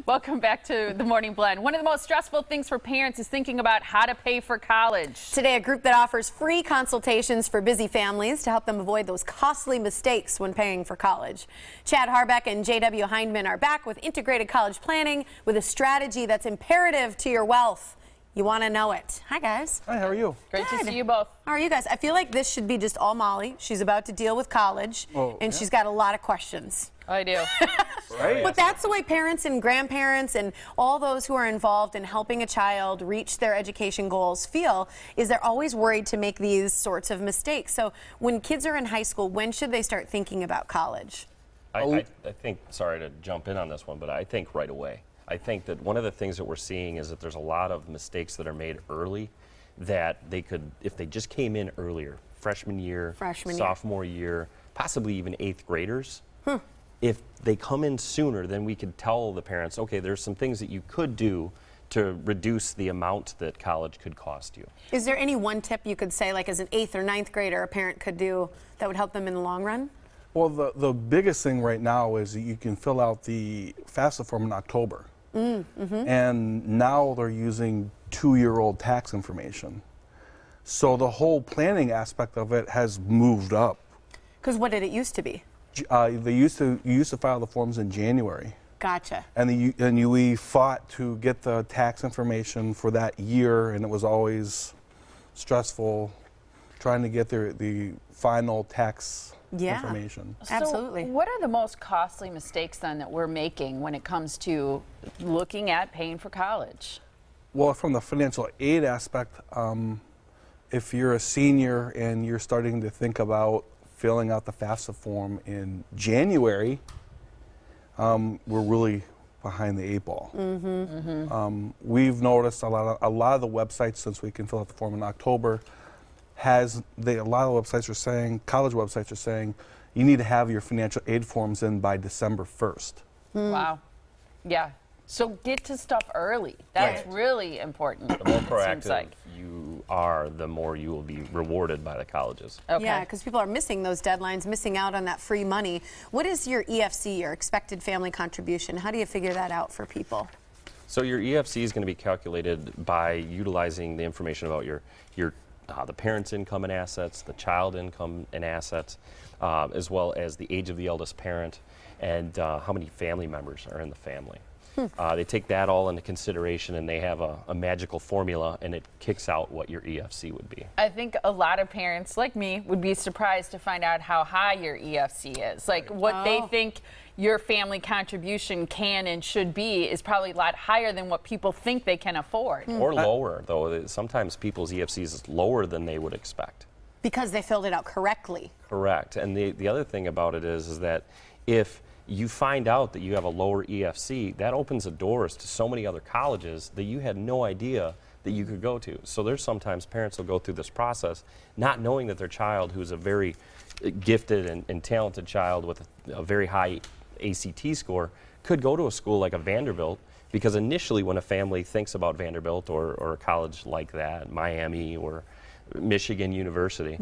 Welcome back to the Morning Blend. One of the most stressful things for parents is thinking about how to pay for college. Today, a group that offers free consultations for busy families to help them avoid those costly mistakes when paying for college. Chad Harbeck and JW Hyndman are back with integrated college planning with a strategy that's imperative to your wealth. You want to know it. Hi, guys. Hi, how are you? Great to see you both. How are you guys? I feel like this should be just all Molly. She's about to deal with college, and she's got a lot of questions. I do. Right. But that's the way parents and grandparents and all those who are involved in helping a child reach their education goals feel, is they're always worried to make these sorts of mistakes. So when kids are in high school, when should they start thinking about college? I think, sorry to jump in on this one, but I think right away. I think that one of the things that we're seeing is that there's a lot of mistakes that are made early that they could, if they just came in earlier, freshman year, sophomore year, possibly even 8th graders, if they come in sooner, then we could tell the parents, okay, there's some things that you could do to reduce the amount that college could cost you. Is there any one tip you could say, like as an 8th or 9th grader, a parent could do that would help them in the long run? Well, the biggest thing right now is that you can fill out the FAFSA form in October. And now they're using 2-year-old tax information. So the whole planning aspect of it has moved up. Because what did it used to be? You used to file the forms in January. Gotcha. And we fought to get the tax information for that year, and it was always stressful trying to get the final tax information. Absolutely. So what are the most costly mistakes then that we're making when it comes to looking at paying for college? Well, from the financial aid aspect, if you're a senior and you're starting to think about filling out the FAFSA form in January, we're really behind the 8 ball. We've noticed a lot of the websites, since we can fill out the form in October, a lot of websites are saying, college websites are saying, you need to have your financial aid forms in by December 1st. Wow. Yeah. So get to stuff early. That's really important. The more proactive you are, the more you will be rewarded by the colleges. Okay. Yeah, because people are missing those deadlines, missing out on that free money. What is your EFC, your expected family contribution? How do you figure that out for people? So your EFC is going to be calculated by utilizing the information about the parent's income and assets, the child income and assets, as well as the age of the eldest parent and how many family members are in the family. They take that all into consideration, and they have a magical formula, and it kicks out what your EFC would be. I think a lot of parents, like me, would be surprised to find out how high your EFC is. Like what they think your family contribution can and should be is probably a lot higher than what people think they can afford. Or lower, though. Sometimes people's EFC is lower than they would expect. Because they filled it out correctly. Correct. And the other thing about it is that if you find out that you have a lower EFC, that opens the doors to so many other colleges that you had no idea that you could go to. So there's sometimes parents will go through this process not knowing that their child, who's a very gifted and talented child with a very high ACT score, could go to a school like a Vanderbilt, because initially when a family thinks about Vanderbilt or a college like that, Miami or Michigan University,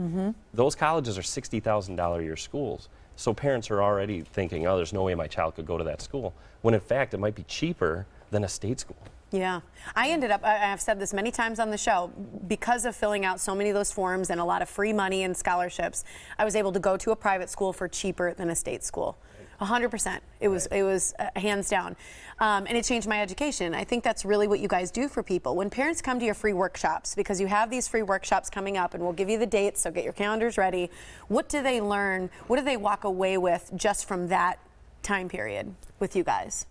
those colleges are $60,000 a year schools. So parents are already thinking, oh, there's no way my child could go to that school, when in fact it might be cheaper than a state school. Yeah. I ended up, I've said this many times on the show, because of filling out so many of those forms and a lot of free money and scholarships, I was able to go to a private school for cheaper than a state school. 100%. It was hands down. And it changed my education. I think that's really what you guys do for people. When parents come to your free workshops, because you have these free workshops coming up, and we'll give you the dates, so get your calendars ready. What do they learn? What do they walk away with just from that time period with you guys?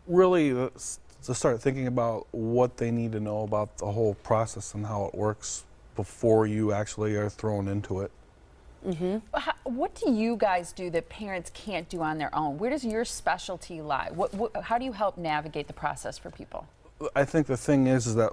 Really, to start thinking about what they need to know about the whole process and how it works before you actually are thrown into it. What do you guys do that parents can't do on their own? Where does your specialty lie? How do you help navigate the process for people? I think the thing is that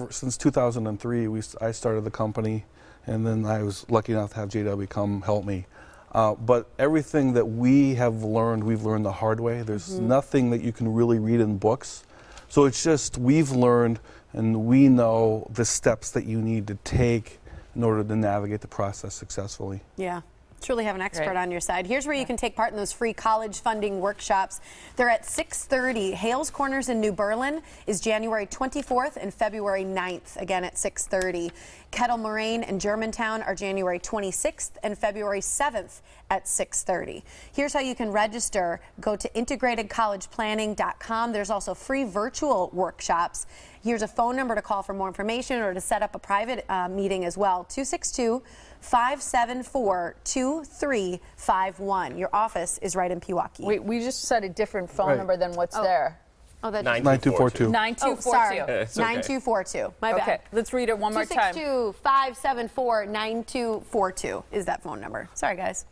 since 2003, I started the company, and then I was lucky enough to have JW come help me. But everything that we have learned, we've learned the hard way. There's nothing that you can really read in books. So it's just we've learned, and we know the steps that you need to take in order to navigate the process successfully. Yeah. Truly have an expert Right. on your side. Here's where you can take part in those free college funding workshops. They're at 6:30. Hales Corners in New Berlin is January 24th and February 9th, again at 6:30. Kettle Moraine and Germantown are January 26th and February 7th at 6:30. Here's how you can register. Go to integratedcollegeplanning.com. There's also free virtual workshops. Here's a phone number to call for more information or to set up a private meeting as well. 262-574-2351. Your office is right in Pewaukee. Wait, we just said a different phone Right. number than what's there. Oh, that's 9242. 9242. sorry. It's okay. 9242. My bad. Okay, let's read it one more time. 262-574-9242 is that phone number. Sorry, guys.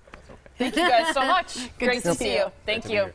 Thank you guys so much. Great to to see see you. you. Thank you.